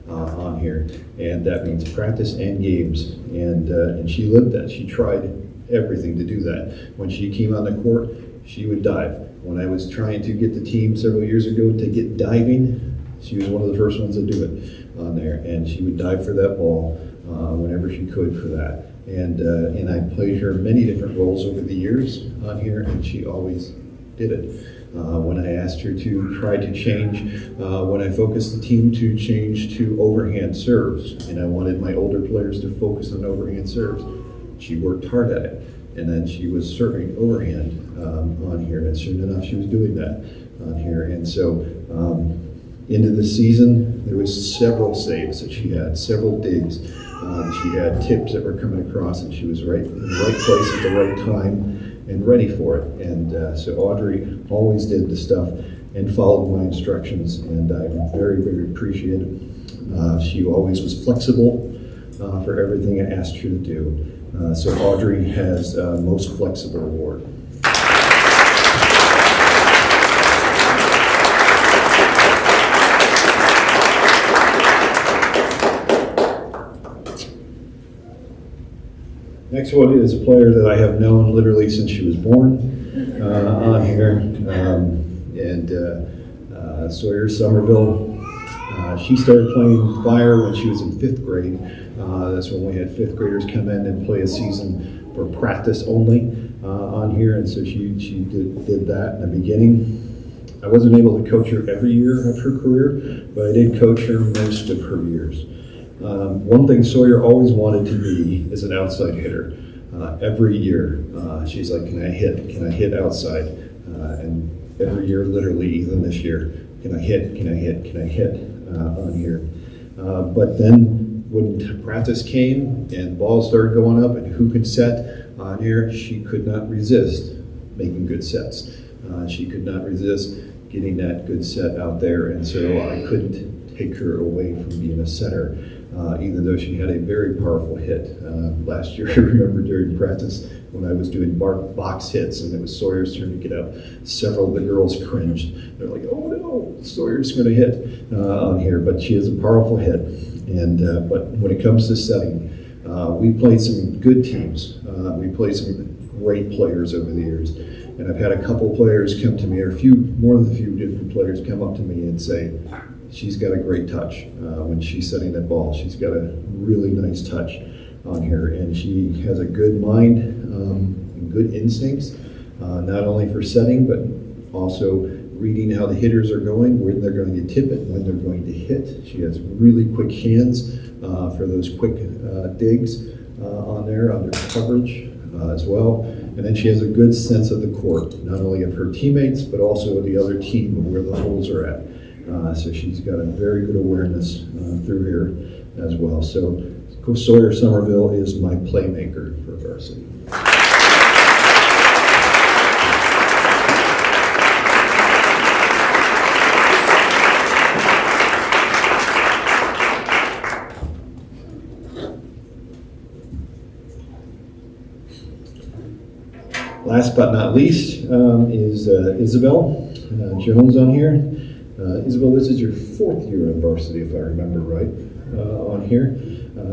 on here. And that means practice and games. And she lived that. She tried everything to do that. When she came on the court, she would dive. When I was trying to get the team several years ago to get diving, she was one of the first ones to do it on there. And she would dive for that ball whenever she could for that. And I played her many different roles over the years on here, and she always did it. When I asked her to try to change, when I focused the team to change to overhand serves, and I wanted my older players to focus on overhand serves, she worked hard at it. And then she was serving overhand on here, and soon enough she was doing that on here. And so into the season, there was several saves that she had, several digs. She had tips that were coming across, and she was right in the right place at the right time and ready for it. And so Audrey always did the stuff and followed my instructions, and I'm very, very appreciative. She always was flexible for everything I asked her to do. So Audrey has Most Flexible Award. Next one is a player that I have known literally since she was born on here, Sawyer Somerville. She started playing fire when she was in 5th grade. That's when we had 5th graders come in and play a season for practice only on here, and so she did that in the beginning. I wasn't able to coach her every year of her career, but I did coach her most of her years. One thing Sawyer always wanted to be is an outside hitter. Every year, she's like, can I hit outside? And every year, literally, even this year, can I hit on here? But then when practice came and balls started going up and who could set on here, she could not resist making good sets. She could not resist getting that good set out there, and so I couldn't take her away from being a setter. Even though she had a very powerful hit. Last year, I remember during practice when I was doing box hits and it was Sawyer's turn to get up, several of the girls cringed. They're like, oh no, Sawyer's going to hit on here. But she has a powerful hit. And but when it comes to setting, we played some good teams. We played some great players over the years. And I've had a couple players come to me, or more than a few different players come up to me and say, she's got a great touch when she's setting that ball. She's got a really nice touch on here, and she has a good mind and good instincts, not only for setting, but also reading how the hitters are going, when they're going to tip it, when they're going to hit. She has really quick hands for those quick digs on there, under coverage as well. And then she has a good sense of the court, not only of her teammates, but also the other team and where the holes are at. So she's got a very good awareness through here as well. So Sawyer Somerville is my playmaker for varsity. Last but not least is Isabel Jones on here. Isabel, this is your 4th year in varsity, if I remember right, on here.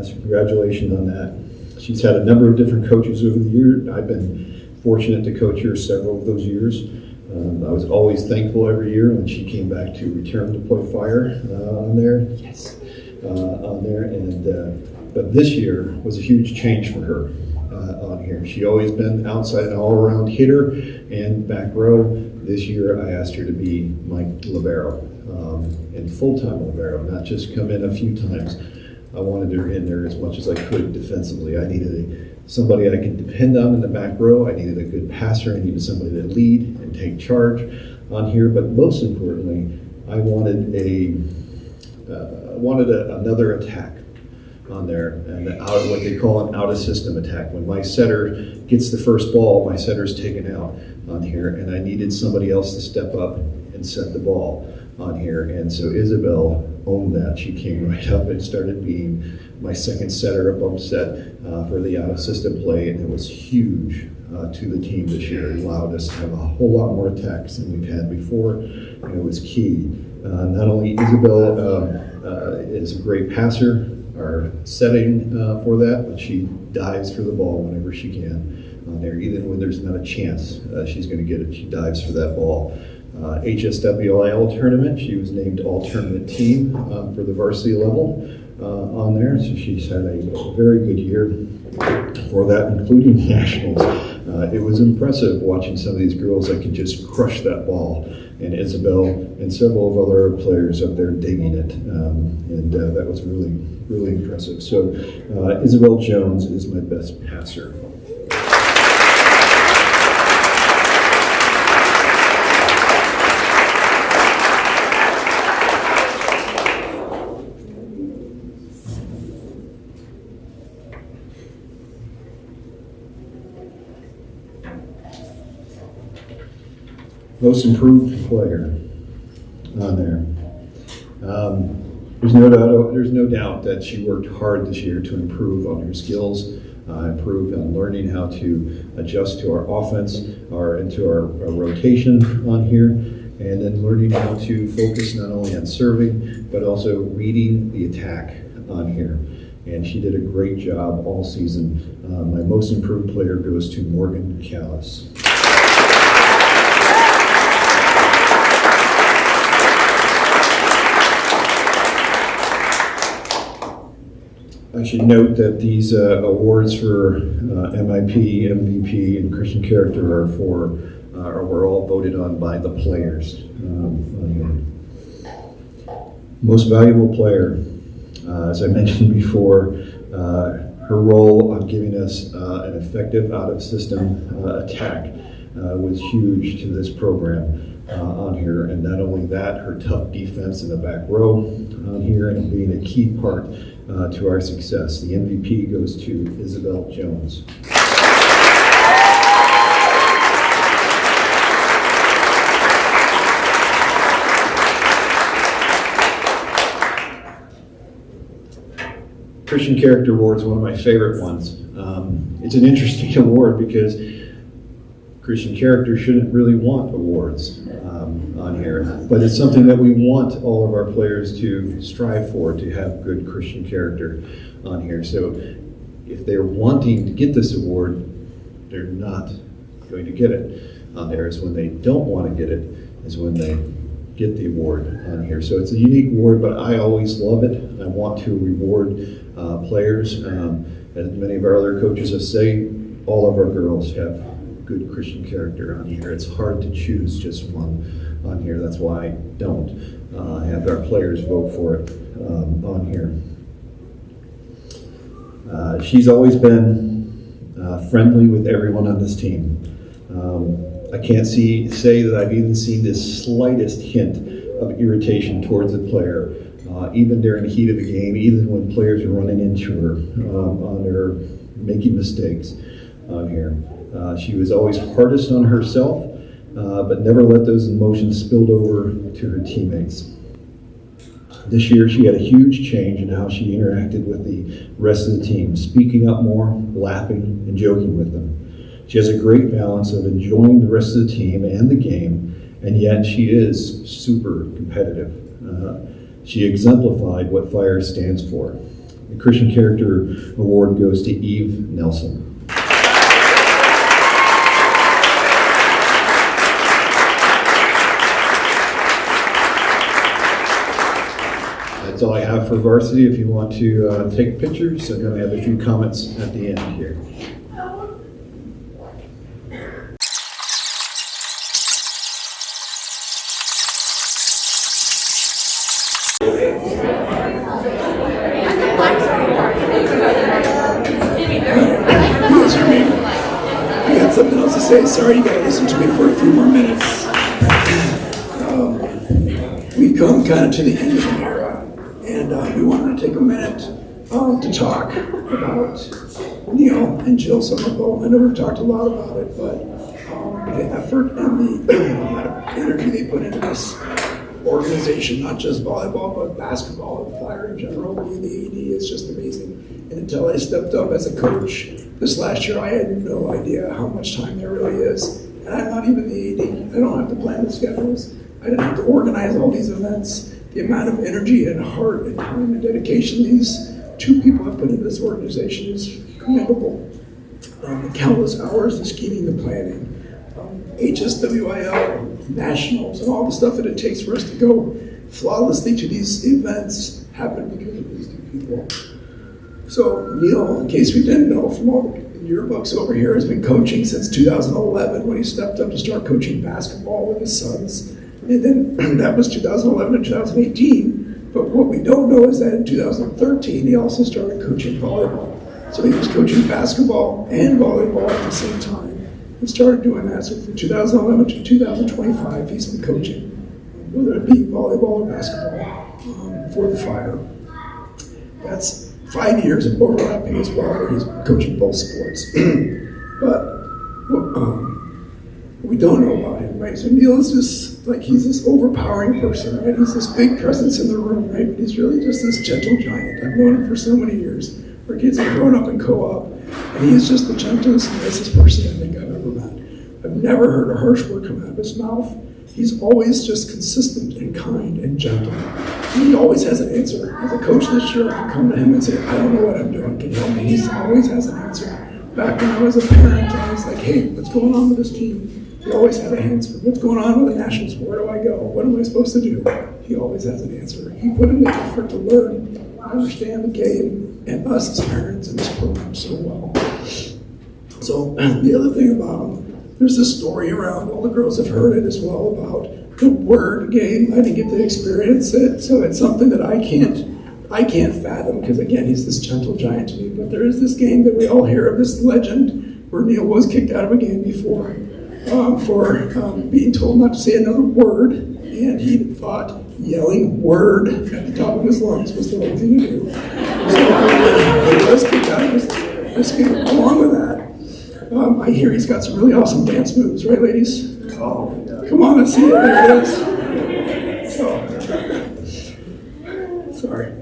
So congratulations on that. She's had a number of different coaches over the years. I've been fortunate to coach her several of those years. I was always thankful every year when she came back to return to play fire on there. Yes, on there. And but this year was a huge change for her on here. She always been outside and all-around hitter and back row. This year I asked her to be my libero and full-time libero, not just come in a few times. I wanted her in there as much as I could defensively. I needed somebody I could depend on in the back row. I needed a good passer. I needed somebody to lead and take charge on here. But most importantly, I wanted another attack on there, and what they call an out-of-system attack. When my setter gets the first ball, my setter's taken out on here, and I needed somebody else to step up and set the ball on here. And so Isabel owned that. She came right up and started being my second setter, a bump set for the out-of-system play, and it was huge to the team this year. It allowed us to have a whole lot more attacks than we've had before, and it was key. Not only Isabel is a great passer, our setting for that, but she dives for the ball whenever she can on there. Even when there's not a chance she's going to get it, she dives for that ball. HSWIL tournament, she was named all-tournament team for the varsity level on there, so she's had a very good year for that, including nationals. It was impressive watching some of these girls that could just crush that ball, and Isabel and several of other players up there digging it, and that was really, really impressive. So Isabel Jones is my best passer. Most improved player on there. There's no doubt that she worked hard this year to improve on her skills, improved on learning how to adjust to our offense, into our rotation on here, and then learning how to focus not only on serving, but also reading the attack on here. And she did a great job all season. My most improved player goes to Morgan Callis. I should note that these awards for MIP, MVP, and Christian Character were all voted on by the players. Most valuable player, as I mentioned before, her role on giving us an effective out-of-system attack was huge to this program on here. And not only that, her tough defense in the back row on here and being a key part to our success. The MVP goes to Isabel Jones. Christian Character Award is one of my favorite ones. It's an interesting award because Christian Character shouldn't really want awards on here, but it's something that we want all of our players to strive for, to have good Christian character on here. So if they're wanting to get this award, they're not going to get it on there. Is when they don't want to get it, is when they get the award on here. So it's a unique award, but I always love it. I want to reward players. As many of our other coaches have said, all of our girls have good Christian character on here. It's hard to choose just one on here. That's why I don't have our players vote for it on here. She's always been friendly with everyone on this team. I can't say that I've even seen the slightest hint of irritation towards a player, even during the heat of the game, even when players are running into her on her making mistakes on here. She was always hardest on herself, but never let those emotions spill over to her teammates. This year, she had a huge change in how she interacted with the rest of the team, speaking up more, laughing, and joking with them. She has a great balance of enjoying the rest of the team and the game, and yet she is super competitive. She exemplified what FIRE stands for. The Christian Character Award goes to Eve Nelson. That's all I have for varsity. If you want to take pictures, I'm going to have a few comments at the end here. I got something else to say. Sorry, you gotta listen to me for a few more minutes. We've come kind of to the end of an era, and we wanted to take a minute to talk about Neil and Jill Somerville. I know we've talked a lot about it, but the effort and the amount of energy they put into this organization, not just volleyball, but basketball and FIRE in general, being the AD is just amazing. And until I stepped up as a coach this last year, I had no idea how much time there really is. And I'm not even the AD. I don't have to plan the schedules. I didn't have to organize all these events. The amount of energy and heart and time and dedication these two people have put into this organization is commendable. The countless hours, the scheming, the planning, HSWIL, nationals, and all the stuff that it takes for us to go flawlessly to these events happen because of these two people. So Neil, in case we didn't know from all the yearbooks over here, has been coaching since 2011 when he stepped up to start coaching basketball with his sons. And then that was 2011 to 2018. But what we don't know is that in 2013, he also started coaching volleyball. So he was coaching basketball and volleyball at the same time. He started doing that. So from 2011 to 2025, he's been coaching, whether it be volleyball or basketball, for the FIRE. That's 5 years of overlapping as well, where he's coaching both sports. But we don't know about him, right? So Neil is just like, he's this overpowering person, right? He's this big presence in the room, right? But he's really just this gentle giant. I've known him for so many years. Our kids have grown up in co-op, and he is just the gentlest, nicest person I think I've ever met. I've never heard a harsh word come out of his mouth. He's always just consistent and kind and gentle. And he always has an answer. As a coach this year, I can come to him and say, I don't know what I'm doing, can you help me? He always has an answer. Back when I was a parent, I was like, hey, what's going on with this team? He always had an answer. What's going on with the nationals? Where do I go? What am I supposed to do? He always has an answer. He put in the effort to learn, understand the game, and us as parents in this program so well. So the other thing about him, there's this story around, all the girls have heard it as well, about the word game. I didn't get to experience it, so it's something that I can't fathom, because again, he's this gentle giant to me. But there is this game that we all hear of, this legend, where Neil was kicked out of a game before for being told not to say another word, and he thought yelling word at the top of his lungs was the right thing to do. So he was kicked out of this game. Along with that, I hear he's got some really awesome dance moves, right, ladies? Oh, yeah. Come on, let's see it. There it is. Sorry.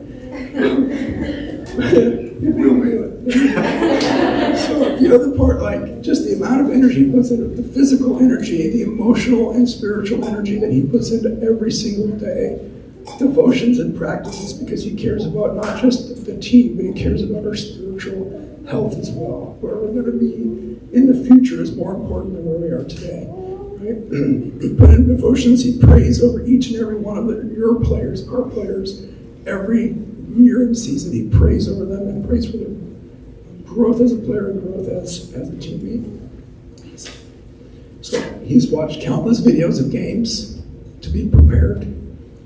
So the other part, like just the amount of energy he puts into the physical energy, the emotional and spiritual energy that he puts into every single day, devotions and practices, because he cares about not just the team, but he cares about our spiritual health as well. Where we're going to be in the future is more important than where we are today. Right? He put in devotions, he prays over each and every one of your players, our players, every year and season. He prays over them and prays for their growth as a player and growth as a teammate. So he's watched countless videos of games to be prepared,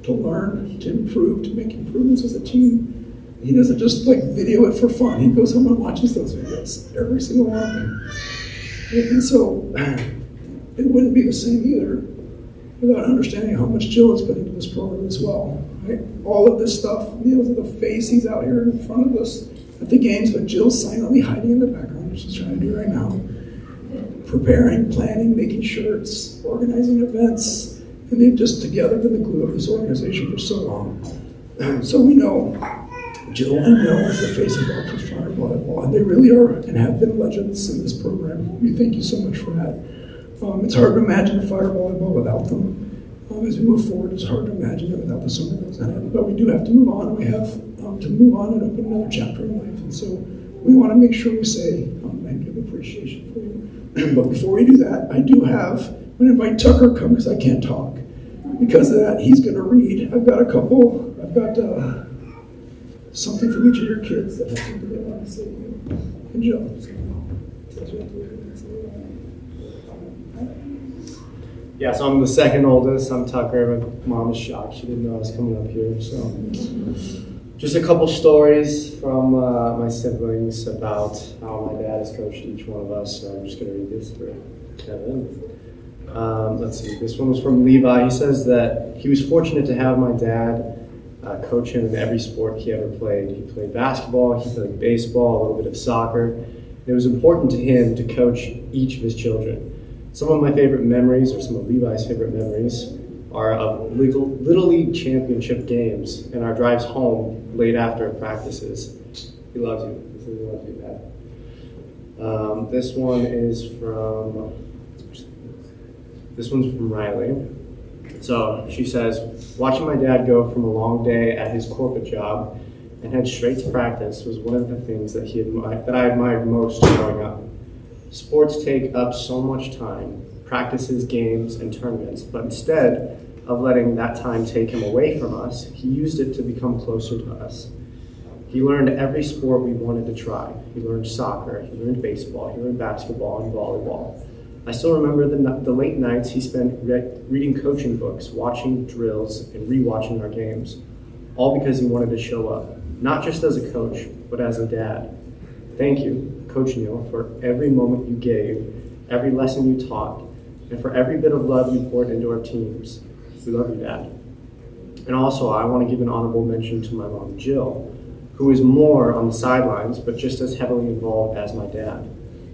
to learn, to improve, to make improvements as a team. He doesn't just like video it for fun. He goes home and watches those videos, every single one. And so it wouldn't be the same either without understanding how much Jill has put into this program as well. Right? All of this stuff, Neil's the face, he's out here in front of us at the games, but Jill's silently hiding in the background, which she's trying to do right now. Preparing, planning, making shirts, organizing events, and they've just together been the glue of this organization for so long. So we know Jill and Bill are the face of Fire Volleyball, and they really are and have been legends in this program. We thank you so much for that. It's hard to imagine Fire Volleyball without them. As we move forward, it's hard to imagine it without the summer girls in it. But we do have to move on, and we have to move on and open another chapter in life. And so we want to make sure we say and give appreciation for you. But before we do that, I'm going to invite Tucker to come because I can't talk. Because of that, he's going to read. I've got something from each of your kids that has something they want to say to you. And Jill. Yeah, so I'm the second oldest. I'm Tucker. My mom is shocked. She didn't know I was coming up here. So, just a couple stories from my siblings about how my dad has coached each one of us. So I'm just going to read this for Kevin. Let's see. This one was from Levi. He says that he was fortunate to have my dad coach him in every sport he ever played. He played basketball. He played baseball. A little bit of soccer. It was important to him to coach each of his children. Some of my favorite memories, or some of Levi's favorite memories, are of Little League championship games and our drives home late after practices. He loves you. He loves you, Dad. This one's from Riley. So she says, watching my dad go from a long day at his corporate job and head straight to practice was one of the things that I admired most growing up. Sports take up so much time, practices, games, and tournaments, but instead of letting that time take him away from us, he used it to become closer to us. He learned every sport we wanted to try. He learned soccer, he learned baseball, he learned basketball and volleyball. I still remember the late nights he spent reading coaching books, watching drills, and rewatching our games, all because he wanted to show up, not just as a coach, but as a dad. Thank you, Coach Neal, for every moment you gave, every lesson you taught, and for every bit of love you poured into our teams. We love you, Dad. And also, I want to give an honorable mention to my mom, Jill, who is more on the sidelines, but just as heavily involved as my dad,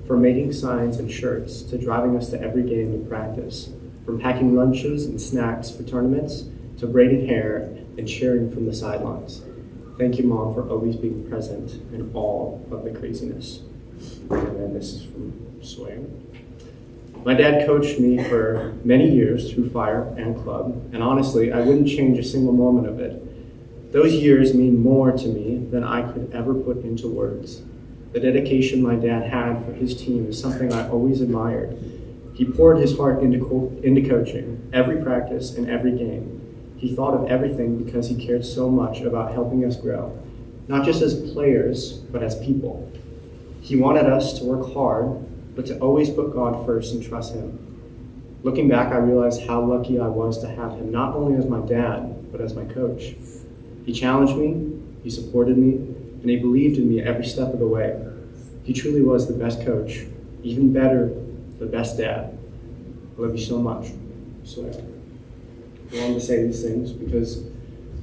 for making signs and shirts, to driving us to every game and practice, from packing lunches and snacks for tournaments, to braiding hair and cheering from the sidelines. Thank you, Mom, for always being present in all of the craziness. And then this is from Sawyer. My dad coached me for many years through Fire and Club, and honestly, I wouldn't change a single moment of it. Those years mean more to me than I could ever put into words. The dedication my dad had for his team is something I always admired. He poured his heart into coaching, every practice and every game. He thought of everything because he cared so much about helping us grow, not just as players, but as people. He wanted us to work hard, but to always put God first and trust Him. Looking back, I realized how lucky I was to have him not only as my dad, but as my coach. He challenged me, he supported me, and he believed in me every step of the way. He truly was the best coach, even better, the best dad. I love you so much. So I wanted to say these things because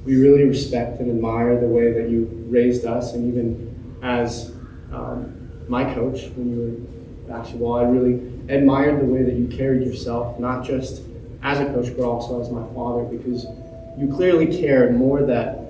we really respect and admire the way that you raised us, and even as my coach when you were in basketball, I really admired the way that you carried yourself, not just as a coach, but also as my father, because you clearly cared more that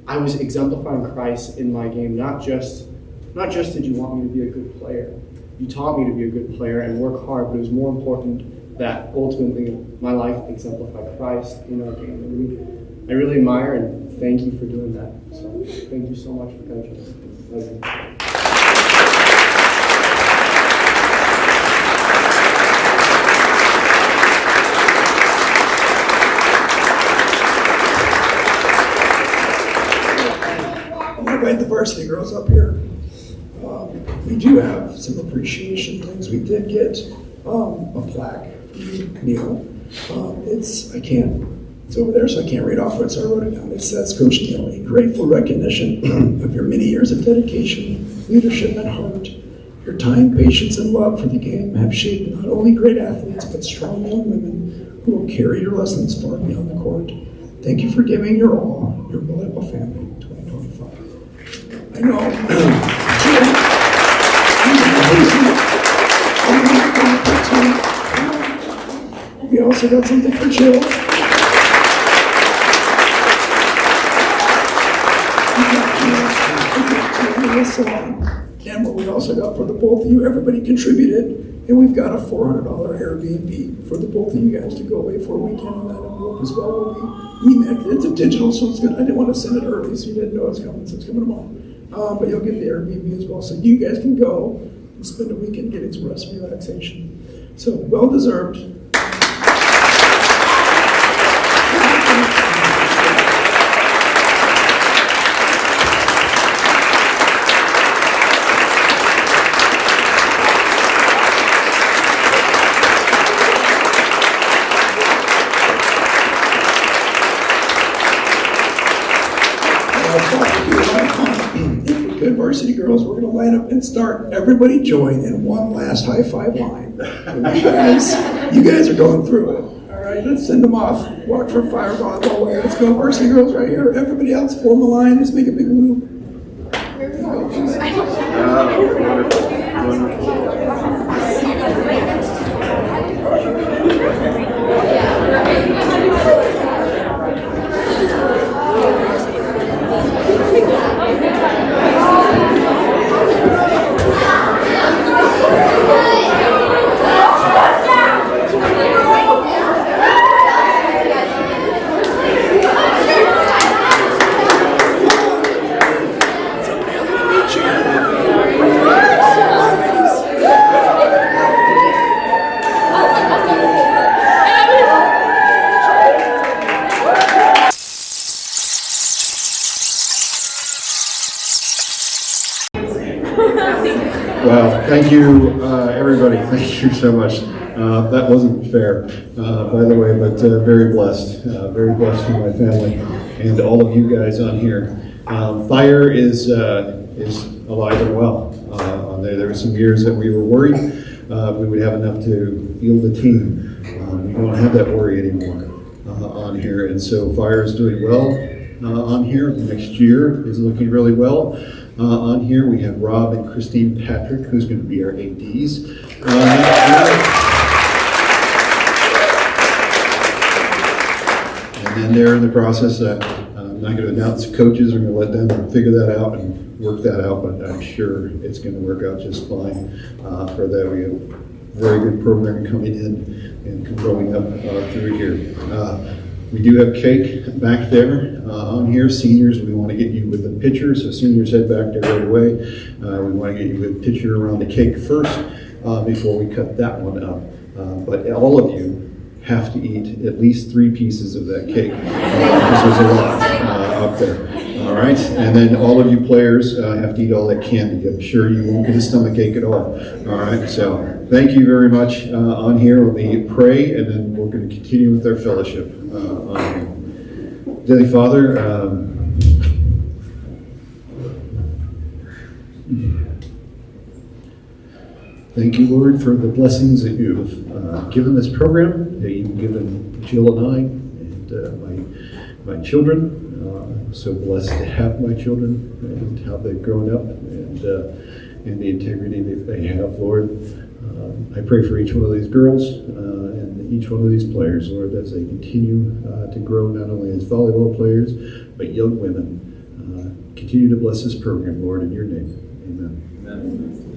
I was exemplifying Christ in my game, not just did you want me to be a good player. You taught me to be a good player and work hard, but it was more important that ultimately my life exemplified Christ in our game. And I really admire and thank you for doing that. So thank you so much for coaching. Love you. Invite the varsity girls up here. We do have some appreciation things. We did get a plaque from Neal. It's over there, so I can't read off it, so I wrote it down. It says, Coach Neal, a grateful recognition of your many years of dedication, leadership, and heart. Your time, patience, and love for the game have shaped not only great athletes, but strong young women who will carry your lessons far beyond the court. Thank you for giving your all, your Volleyball family, 2025. I know. We also got something for Jill. We got the salon. And what we also got for the both of you, everybody contributed, and we've got a $400 Airbnb for the both of you guys to go away for a weekend, and that envelope as well will be emailed. It's a digital, so it's good. I didn't want to send it early, so you didn't know it's coming, so it's coming tomorrow. But you'll get the Airbnb as well, so you guys can go and spend a weekend getting some rest and relaxation. So, well deserved. If we could, varsity girls, we're going to line up and start. Everybody join in one last high five line. You guys are going through it. All right, let's send them off. Walk for fire, volleyball way. Let's go, varsity girls, right here. Everybody else, form a line. Let's make a big loop. Wow, thank you, everybody. Thank you so much. That wasn't fair, by the way, but very blessed for my family and all of you guys on here. Fire is alive and well. There were some years that we were worried we would have enough to field a team. We don't have that worry anymore on here, and so Fire is doing well on here. Next year is looking really well. On here we have Rob and Christine Patrick, who's going to be our ADs. And then they're in the process. I'm not going to announce the coaches. I'm going to let them figure that out and work that out, but I'm sure it's going to work out just fine for that. We have very good program coming in and growing up through here. We do have cake back there on here. Seniors, we want to get you with a pitcher, so seniors head back there right away. We want to get you with a pitcher around the cake first before we cut that one up. But all of you have to eat at least 3 pieces of that cake because there's a lot up there. All right, and then all of you players have to eat all that candy. I'm sure you won't get a stomach ache at all. All right, so thank you very much on here. Let me pray, and then we're going to continue with our fellowship. Dearly Father, thank you, Lord, for the blessings that you've given this program, that you've given Jill and I and my children. I'm so blessed to have my children and how they've grown up and the integrity that they have, Lord. I pray for each one of these girls and each one of these players, Lord, as they continue to grow not only as volleyball players, but young women. Continue to bless this program, Lord, in your name. Amen. Amen.